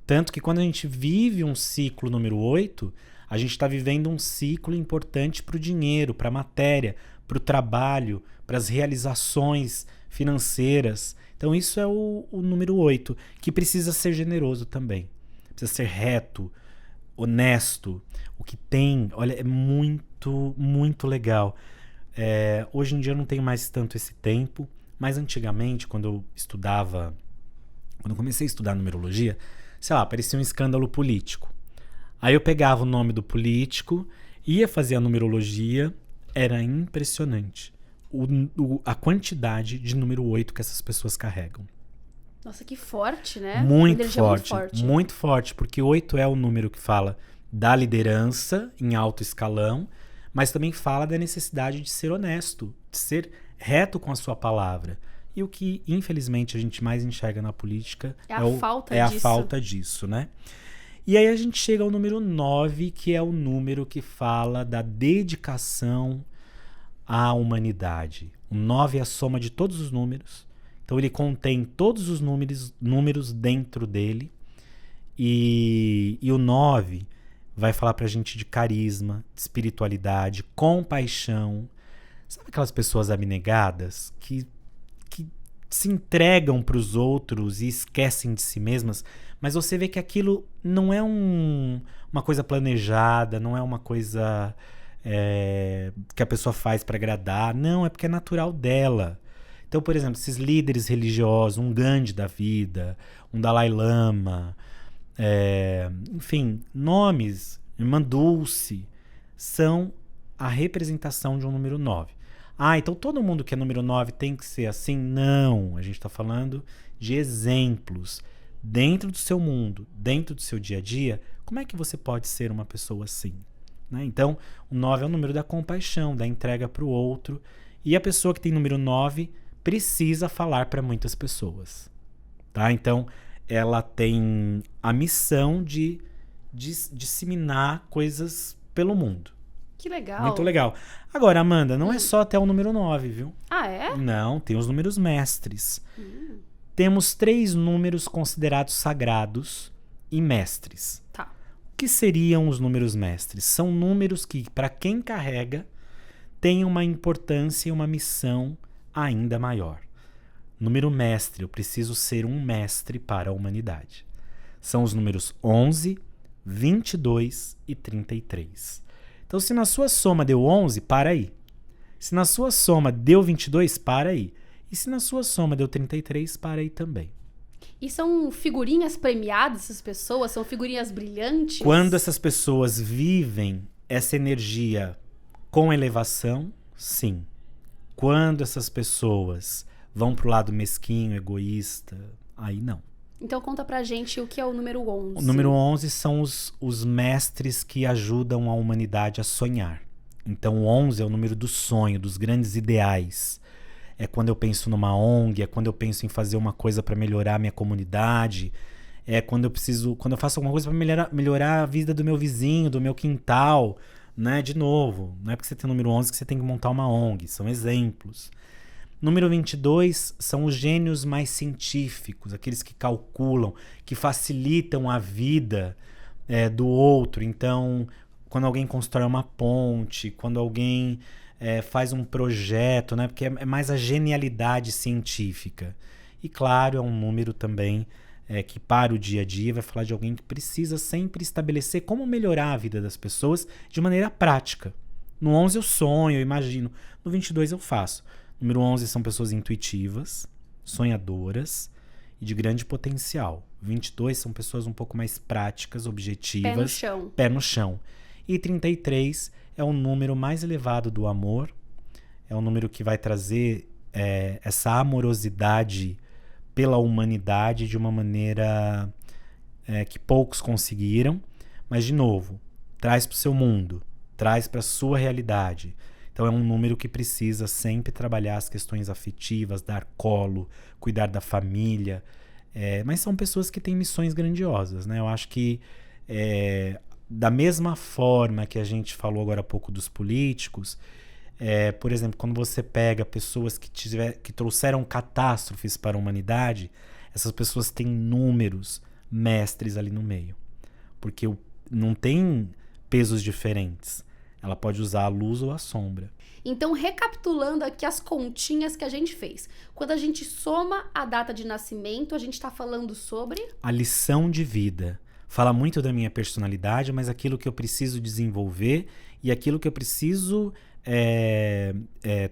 Tanto que quando a gente vive um ciclo número 8, a gente está vivendo um ciclo importante para o dinheiro, para a matéria, para o trabalho, para as realizações financeiras. Então isso é o número 8, que precisa ser generoso também. Precisa ser reto, honesto. O que tem, olha, é muito, muito legal. Hoje em dia eu não tenho mais tanto esse tempo, Mas antigamente, quando eu comecei a estudar numerologia, sei lá, parecia um escândalo político. Aí eu pegava o nome do político, ia fazer a numerologia, era impressionante a quantidade de número 8 que essas pessoas carregam. Nossa, que forte, né? Muito forte, porque 8 é o número que fala da liderança em alto escalão, mas também fala da necessidade de ser honesto, de ser reto com a sua palavra. E o que, infelizmente, a gente mais enxerga na política é a falta disso, né? E aí a gente chega ao número 9, que é o número que fala da dedicação à humanidade. O 9 é a soma de todos os números. Então ele contém todos os números dentro dele. E o 9 vai falar pra gente de carisma, de espiritualidade, compaixão. Sabe aquelas pessoas abnegadas que se entregam pros outros e esquecem de si mesmas? Mas você vê que aquilo não é uma coisa planejada, não é uma coisa que a pessoa faz para agradar. Não, é porque é natural dela. Então, por exemplo, esses líderes religiosos, um Gandhi da vida, um Dalai Lama, enfim, nomes, Irmã Dulce, são a representação de um número 9. Então todo mundo que é número 9 tem que ser assim? Não, a gente está falando de exemplos. Dentro do seu mundo, dentro do seu dia a dia, como é que você pode ser uma pessoa assim? Né? Então, o 9 é o número da compaixão, da entrega para o outro. E a pessoa que tem número 9 precisa falar para muitas pessoas. Tá? Então, ela tem a missão de disseminar coisas pelo mundo. Que legal. Muito legal. Agora, Amanda, não é só até o número 9, viu? Ah, é? Não, tem os números mestres. Temos 3 números considerados sagrados e mestres. Tá. O que seriam os números mestres? São números que, para quem carrega, têm uma importância e uma missão ainda maior. Número mestre, eu preciso ser um mestre para a humanidade. São os números 11, 22 e 33. Então, se na sua soma deu 11, para aí. Se na sua soma deu 22, para aí. E se na sua soma deu 33, para aí também. E são figurinhas premiadas, essas pessoas? São figurinhas brilhantes? Quando essas pessoas vivem essa energia com elevação, sim. Quando essas pessoas vão pro lado mesquinho, egoísta, aí não. Então conta pra gente o que é o número 11. O número 11 são os mestres que ajudam a humanidade a sonhar. Então o 11 é o número do sonho, dos grandes ideais. É quando eu penso numa ONG, é quando eu penso em fazer uma coisa para melhorar a minha comunidade, é quando eu faço alguma coisa para melhorar a vida do meu vizinho, do meu quintal, né? De novo, não é porque você tem o número 11 que você tem que montar uma ONG, são exemplos. Número 22 são os gênios mais científicos, aqueles que calculam, que facilitam a vida do outro. Então, quando alguém constrói uma ponte, quando alguém faz um projeto, né? Porque é mais a genialidade científica. E claro, é um número também que para o dia a dia vai falar de alguém que precisa sempre estabelecer como melhorar a vida das pessoas de maneira prática. No 11 eu sonho, eu imagino. No 22 eu faço. Número 11 são pessoas intuitivas, sonhadoras e de grande potencial. 22 são pessoas um pouco mais práticas, objetivas. Pé no chão. Pé no chão. E 33 é o número mais elevado do amor. É um número que vai trazer essa amorosidade pela humanidade de uma maneira que poucos conseguiram. Mas, de novo, traz para o seu mundo, traz para a sua realidade. Então é um número que precisa sempre trabalhar as questões afetivas, dar colo, cuidar da família. Mas são pessoas que têm missões grandiosas, né? Eu acho que da mesma forma que a gente falou agora há pouco dos políticos, por exemplo, quando você pega pessoas que trouxeram catástrofes para a humanidade, essas pessoas têm números mestres ali no meio. Porque não tem pesos diferentes. Ela pode usar a luz ou a sombra. Então, recapitulando aqui as continhas que a gente fez. Quando a gente soma a data de nascimento, a gente está falando sobre... A lição de vida. Fala muito da minha personalidade, mas aquilo que eu preciso desenvolver e aquilo que eu preciso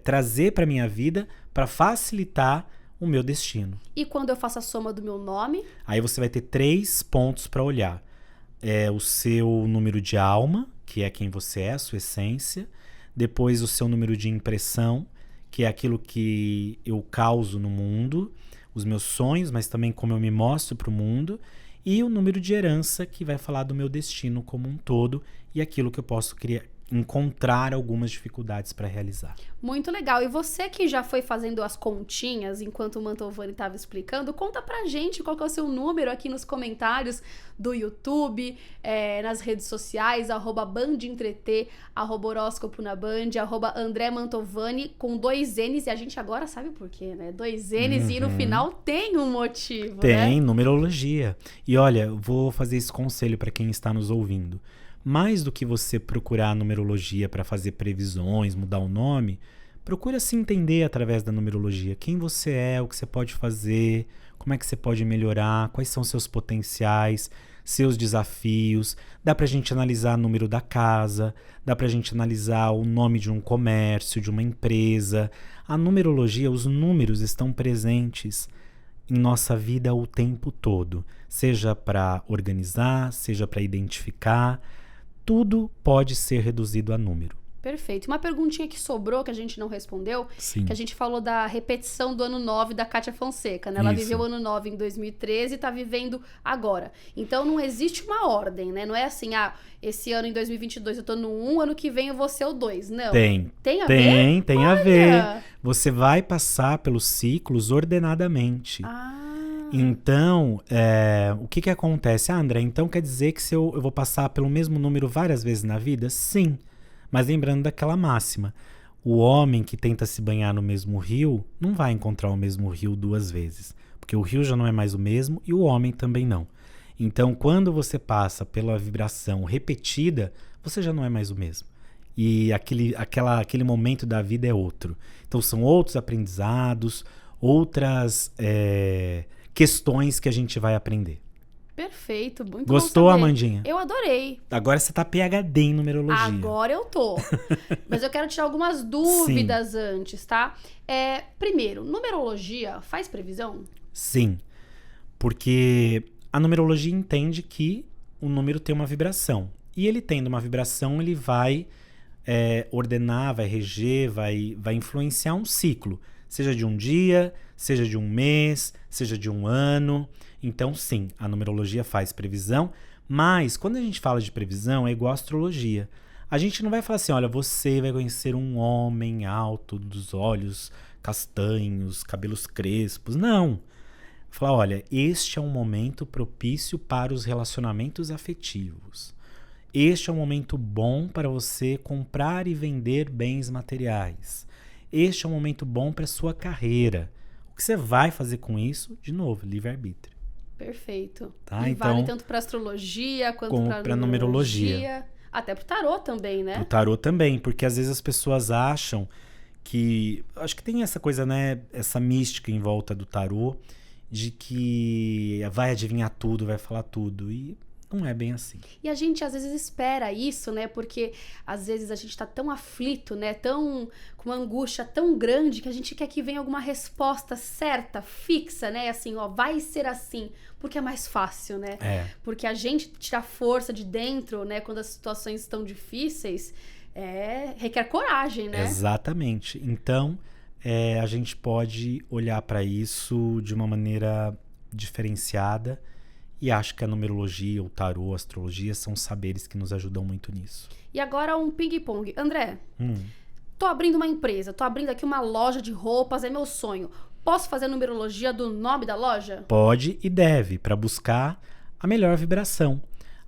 trazer para a minha vida para facilitar o meu destino. E quando eu faço a soma do meu nome? Aí você vai ter 3 pontos para olhar. O seu número de alma, que é quem você é, a sua essência. Depois o seu número de impressão, que é aquilo que eu causo no mundo, os meus sonhos, mas também como eu me mostro para o mundo. E o número de herança, que vai falar do meu destino como um todo e aquilo que eu posso encontrar algumas dificuldades para realizar. Muito legal. E você que já foi fazendo as continhas enquanto o Mantovani estava explicando, conta pra gente qual que é o seu número aqui nos comentários do YouTube, nas redes sociais, @bandentreter, @horóscopo na Band, @André Mantovani, com 2 N's, e a gente agora sabe o porquê, né? 2 N's e no final tem um motivo, Tem, né? numerologia. E olha, eu vou fazer esse conselho para quem está nos ouvindo. Mais do que você procurar a numerologia para fazer previsões, mudar o nome, procura se entender através da numerologia. Quem você é, o que você pode fazer, como é que você pode melhorar, quais são seus potenciais, seus desafios. Dá pra gente analisar o número da casa, dá pra gente analisar o nome de um comércio, de uma empresa. A numerologia, os números estão presentes em nossa vida o tempo todo. Seja para organizar, seja para identificar. Tudo pode ser reduzido a número. Perfeito. Uma perguntinha que sobrou, que a gente não respondeu, Sim. que a gente falou da repetição do ano 9 da Kátia Fonseca, né? Ela Isso. viveu o ano 9 em 2013 e tá vivendo agora. Então não existe uma ordem, né? Não é assim, esse ano em 2022 eu tô no 1, ano que vem eu vou ser o 2. Não. Tem a ver? Tem a ver. Você vai passar pelos ciclos ordenadamente. Então, o que acontece? André, então quer dizer que se eu vou passar pelo mesmo número várias vezes na vida? Sim, mas lembrando daquela máxima. O homem que tenta se banhar no mesmo rio não vai encontrar o mesmo rio 2 vezes, porque o rio já não é mais o mesmo e o homem também não. Então, quando você passa pela vibração repetida, você já não é mais o mesmo. E aquele momento da vida é outro. Então, são outros aprendizados, outras questões que a gente vai aprender. Perfeito, muito Gostou, bom saber. Amandinha? Eu adorei. Agora você tá PhD em numerologia. Agora eu tô. Mas eu quero tirar algumas dúvidas antes, tá? Primeiro, numerologia faz previsão? Sim, porque a numerologia entende que o número tem uma vibração. E ele tendo uma vibração, ele vai ordenar, vai reger, vai influenciar um ciclo. Seja de um dia, seja de um mês, seja de um ano. Então, sim, a numerologia faz previsão, mas quando a gente fala de previsão, é igual a astrologia. A gente não vai falar assim, olha, você vai conhecer um homem alto, dos olhos castanhos, cabelos crespos. Não. Falar, olha, este é um momento propício para os relacionamentos afetivos. Este é um momento bom para você comprar e vender bens materiais. Este é um momento bom para a sua carreira. O que você vai fazer com isso? De novo, livre-arbítrio. Perfeito. Tá, e então, vale tanto para astrologia quanto para numerologia. Até para o tarô também, né? Para o tarô também, porque às vezes as pessoas acham que... Acho que tem essa coisa, né? Essa mística em volta do tarô, de que vai adivinhar tudo, vai falar tudo. E não é bem assim. E a gente às vezes espera isso, né? Porque às vezes a gente tá tão aflito, né? Com uma angústia tão grande que a gente quer que venha alguma resposta certa, fixa, né? Assim, ó, vai ser assim, porque é mais fácil, né? Porque a gente tira força de dentro, né? Quando as situações estão difíceis, requer coragem, né? Exatamente. Então, a gente pode olhar para isso de uma maneira diferenciada. E acho que a numerologia, o tarô, a astrologia são saberes que nos ajudam muito nisso. E agora um ping-pong. André, tô abrindo uma empresa, tô abrindo aqui uma loja de roupas, é meu sonho. Posso fazer a numerologia do nome da loja? Pode e deve, para buscar a melhor vibração.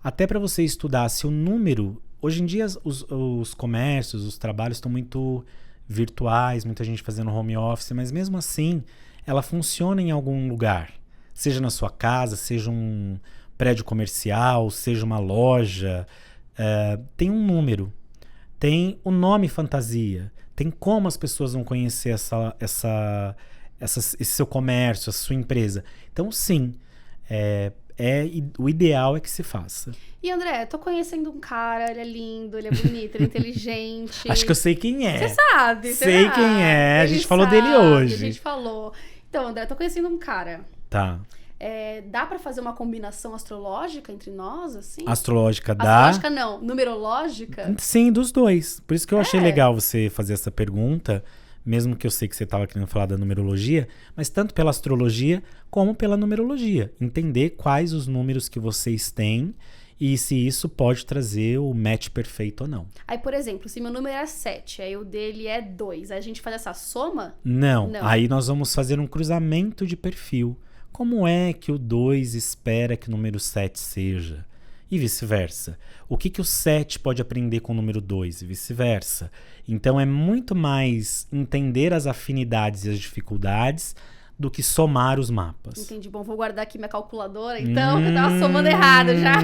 Até para você estudar se o número... Hoje em dia os comércios, os trabalhos estão muito virtuais, muita gente fazendo home office, mas mesmo assim ela funciona em algum lugar. Seja na sua casa, seja um prédio comercial, seja uma loja, tem um número, tem o nome fantasia, tem como as pessoas vão conhecer esse seu comércio, a sua empresa. Então, sim, é o ideal é que se faça. E André, tô conhecendo um cara, ele é lindo, ele é bonito, ele é inteligente. Acho que eu sei quem é. Você sabe, Sei quem é, a gente falou dele hoje. A gente falou. Então, André, tô conhecendo um cara. Tá. Dá pra fazer uma combinação astrológica entre nós, assim? Astrológica dá. Astrológica não, numerológica? Sim, dos dois. Por isso que eu achei legal você fazer essa pergunta, mesmo que eu sei que você estava querendo falar da numerologia, mas tanto pela astrologia como pela numerologia. Entender quais os números que vocês têm e se isso pode trazer o match perfeito ou não. Aí, por exemplo, se meu número é 7, aí o dele é 2, aí a gente faz essa soma? Não. Aí nós vamos fazer um cruzamento de perfil. Como é que o 2 espera que o número 7 seja? E vice-versa. O que o 7 pode aprender com o número 2 e vice-versa? Então é muito mais entender as afinidades e as dificuldades do que somar os mapas. Entendi. Bom, vou guardar aqui minha calculadora, então, que eu tava somando errado já.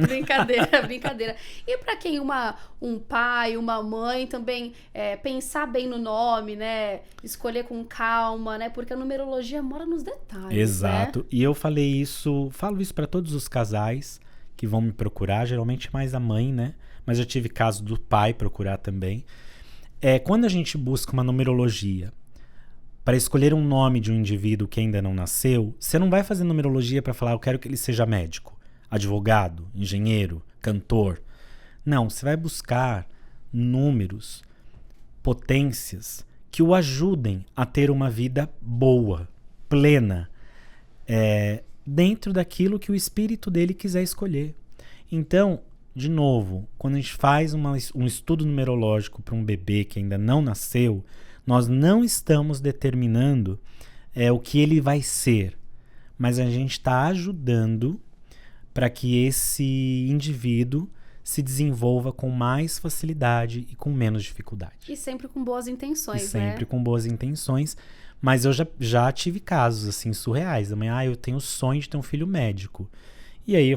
Brincadeira. E pra quem um pai, uma mãe também pensar bem no nome, né? Escolher com calma, né? Porque a numerologia mora nos detalhes. Exato. Né? E eu falo isso pra todos os casais que vão me procurar, geralmente mais a mãe, né? Mas eu tive caso do pai procurar também. Quando a gente busca uma numerologia para escolher um nome de um indivíduo que ainda não nasceu, você não vai fazer numerologia para falar, eu quero que ele seja médico, advogado, engenheiro, cantor. Não, você vai buscar números, potências que o ajudem a ter uma vida boa, plena, dentro daquilo que o espírito dele quiser escolher. Então, de novo, quando a gente faz um estudo numerológico para um bebê que ainda não nasceu, nós não estamos determinando o que ele vai ser, mas a gente está ajudando para que esse indivíduo se desenvolva com mais facilidade e com menos dificuldade. E sempre com boas intenções, né? Sempre com boas intenções. Mas eu já tive casos assim surreais. A mãe, eu tenho o sonho de ter um filho médico. E aí,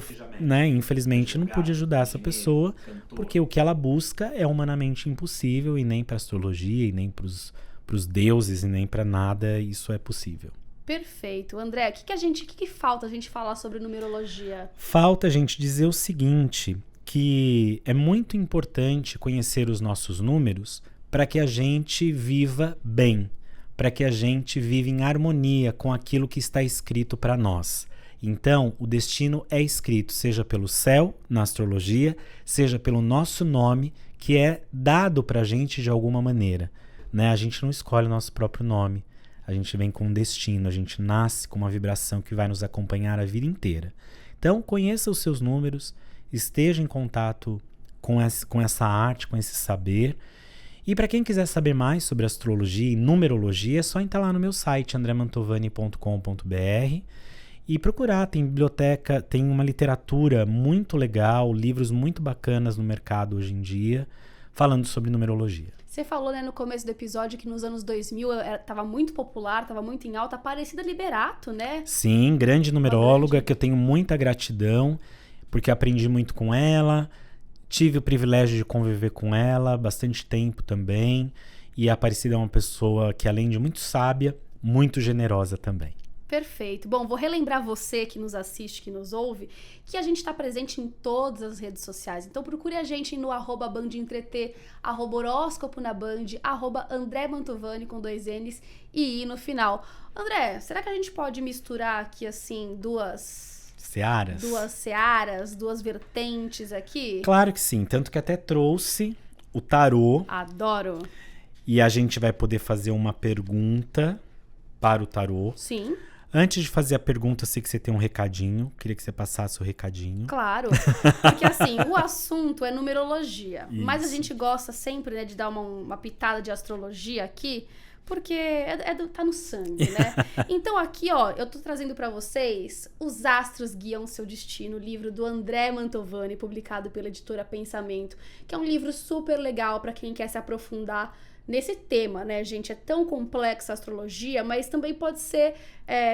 infelizmente, não pude ajudar essa pessoa, porque o que ela busca é humanamente impossível, e nem para astrologia, e nem para os deuses, e nem para nada isso é possível. Perfeito. André, o que falta a gente falar sobre numerologia? Falta a gente dizer o seguinte, que é muito importante conhecer os nossos números para que a gente viva bem, para que a gente viva em harmonia com aquilo que está escrito para nós. Então, o destino é escrito, seja pelo céu, na astrologia, seja pelo nosso nome, que é dado pra gente de alguma maneira. Né? A gente não escolhe o nosso próprio nome. A gente vem com um destino, a gente nasce com uma vibração que vai nos acompanhar a vida inteira. Então, conheça os seus números, esteja em contato com essa arte, com esse saber. E para quem quiser saber mais sobre astrologia e numerologia, é só entrar lá no meu site, andremantovani.com.br. E procurar, tem biblioteca, tem uma literatura muito legal, livros muito bacanas no mercado hoje em dia, falando sobre numerologia. Você falou, né, no começo do episódio que nos anos 2000 estava muito popular, estava muito em alta, Aparecida Liberato, né? Sim, grande numeróloga, que eu tenho muita gratidão, porque aprendi muito com ela, tive o privilégio de conviver com ela bastante tempo também, e a Aparecida é uma pessoa que, além de muito sábia, muito generosa também. Perfeito. Bom, vou relembrar você que nos assiste, que nos ouve, que a gente está presente em todas as redes sociais. Então procure a gente no @bandentreter, @horóscopo na Band, @André Mantovani com 2 N's e I no final. André, será que a gente pode misturar aqui, assim, duas searas, duas vertentes aqui? Claro que sim. Tanto que até trouxe o tarô. Adoro. E a gente vai poder fazer uma pergunta para o tarô. Sim. Antes de fazer a pergunta, eu sei que você tem um recadinho. Queria que você passasse o recadinho. Claro. Porque assim, o assunto é numerologia. Isso. Mas a gente gosta sempre, né, de dar uma pitada de astrologia aqui, porque tá no sangue, né? Então aqui, ó, eu tô trazendo pra vocês Os Astros Guiam Seu Destino, livro do André Mantovani, publicado pela editora Pensamento, que é um livro super legal pra quem quer se aprofundar nesse tema, né, gente? É tão complexa a astrologia, mas também pode ser...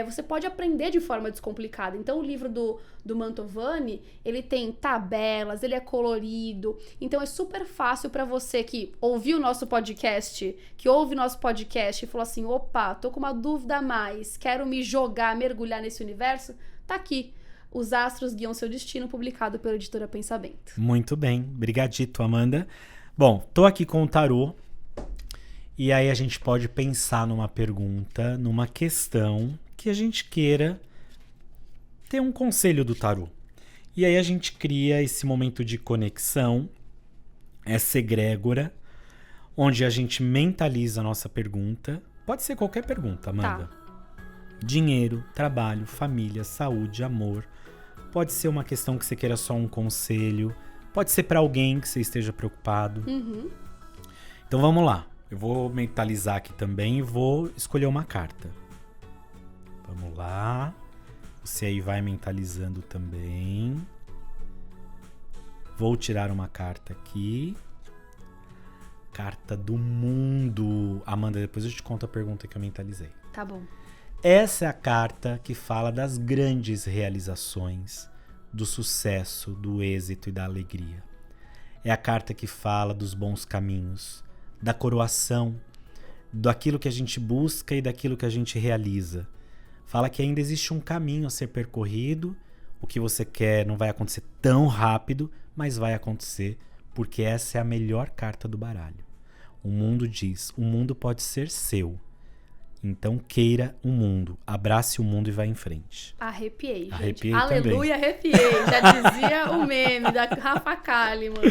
você pode aprender de forma descomplicada. Então, o livro do Mantovani, ele tem tabelas, ele é colorido. Então, é super fácil para você que ouviu o nosso podcast, que ouve nosso podcast e falou assim, opa, tô com uma dúvida a mais, quero me jogar, mergulhar nesse universo, tá aqui. Os Astros Guiam Seu Destino, publicado pela editora Pensamento. Muito bem, brigadito, Amanda. Bom, tô aqui com o tarô. E aí a gente pode pensar numa pergunta, numa questão que a gente queira ter um conselho do tarô. E aí a gente cria esse momento de conexão, essa egrégora, onde a gente mentaliza a nossa pergunta. Pode ser qualquer pergunta, Amanda. Tá. Dinheiro, trabalho, família, saúde, amor. Pode ser uma questão que você queira só um conselho. Pode ser para alguém que você esteja preocupado. Uhum. Então vamos lá. Eu vou mentalizar aqui também e vou escolher uma carta. Vamos lá. Você aí vai mentalizando também. Vou tirar uma carta aqui. Carta do mundo. Amanda, depois eu te conto a pergunta que eu mentalizei. Tá bom. Essa é a carta que fala das grandes realizações, do sucesso, do êxito e da alegria. É a carta que fala dos bons caminhos, da coroação, daquilo que a gente busca e daquilo que a gente realiza. Fala que ainda existe um caminho a ser percorrido, o que você quer não vai acontecer tão rápido, mas vai acontecer, porque essa é a melhor carta do baralho. O mundo diz, o mundo pode ser seu. Então queira o mundo, abrace o mundo e vá em frente. Arrepiei, gente. Arrepiei Aleluia, também. arrepiei. Já dizia o meme da Rafa Kalimann.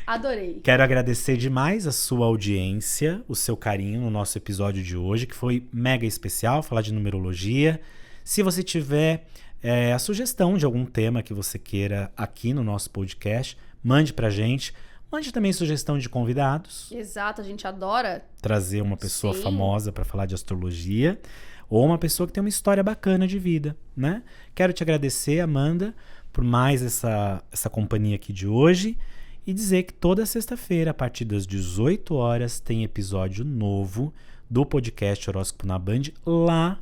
Adorei. Quero agradecer demais a sua audiência, o seu carinho no nosso episódio de hoje, que foi mega especial, falar de numerologia. Se você tiver a sugestão de algum tema que você queira aqui no nosso podcast, mande pra gente. Mande também sugestão de convidados. Exato, a gente adora. Trazer uma pessoa Sim. famosa para falar de astrologia. Ou uma pessoa que tem uma história bacana de vida, né? Quero te agradecer, Amanda, por mais essa companhia aqui de hoje. E dizer que toda sexta-feira, a partir das 18 horas, tem episódio novo do podcast Horóscopo na Band, lá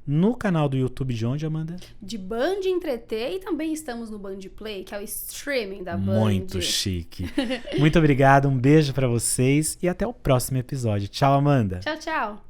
no canal do YouTube de onde, Amanda? De Band Entreter, e também estamos no Band Play, que é o streaming da Band. Muito chique. Muito obrigado, um beijo pra vocês e até o próximo episódio. Tchau, Amanda. Tchau, tchau.